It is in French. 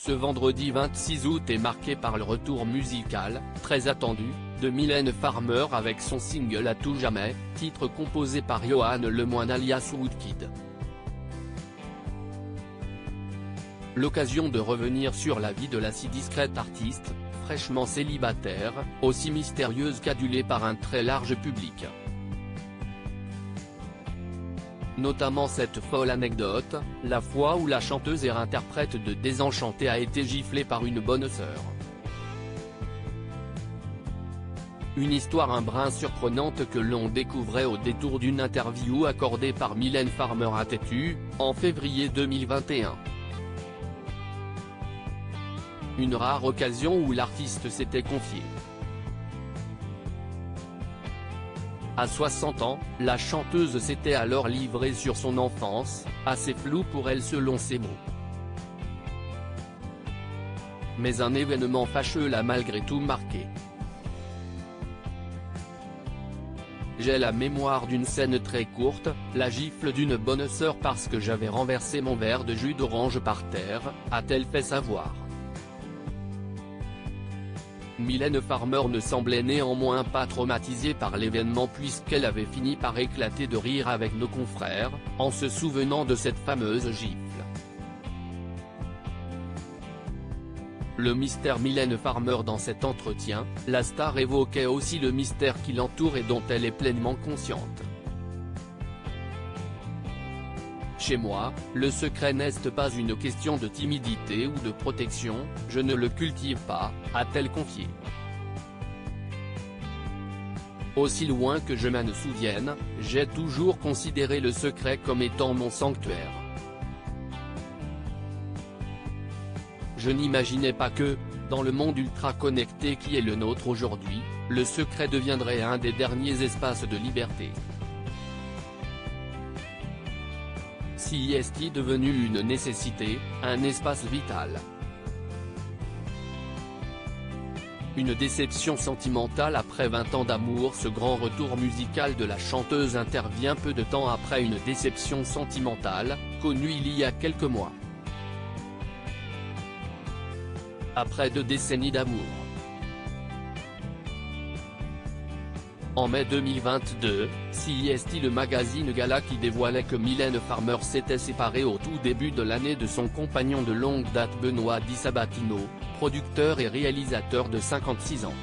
Ce vendredi 26 août est marqué par le retour musical, très attendu, de Mylène Farmer avec son single À tout jamais, titre composé par Yoann Lemoine alias Woodkid. L'occasion de revenir sur la vie de la si discrète artiste, fraîchement célibataire, aussi mystérieuse qu'adulée par un très large public. Notamment cette folle anecdote, la fois où la chanteuse et interprète de Désenchanté a été giflée par une bonne sœur. Une histoire un brin surprenante que l'on découvrait au détour d'une interview accordée par Mylène Farmer à Tétu, en février 2021. Une rare occasion où l'artiste s'était confié. À 60 ans, la chanteuse s'était alors livrée sur son enfance, assez floue pour elle selon ses mots. Mais un événement fâcheux l'a malgré tout marqué. J'ai la mémoire d'une scène très courte, la gifle d'une bonne sœur parce que j'avais renversé mon verre de jus d'orange par terre, a-t-elle fait savoir. Mylène Farmer ne semblait néanmoins pas traumatisée par l'événement puisqu'elle avait fini par éclater de rire avec nos confrères, en se souvenant de cette fameuse gifle. Le mystère Mylène Farmer dans cet entretien, la star évoquait aussi le mystère qui l'entoure et dont elle est pleinement consciente. Chez moi, le secret n'est pas une question de timidité ou de protection, je ne le cultive pas, a-t-elle confié. Aussi loin que je m'en souvienne, j'ai toujours considéré le secret comme étant mon sanctuaire. Je n'imaginais pas que, dans le monde ultra connecté qui est le nôtre aujourd'hui, le secret deviendrait un des derniers espaces de liberté. Si est-il devenu une nécessité, un espace vital. Une déception sentimentale après 20 ans d'amour. Ce grand retour musical de la chanteuse intervient peu de temps après une déception sentimentale, connue il y a quelques mois. Après 2 décennies d'amour. En mai 2022, CIST le magazine Gala qui dévoilait que Mylène Farmer s'était séparée au tout début de l'année de son compagnon de longue date Benoît Di Sabatino, producteur et réalisateur de 56 ans.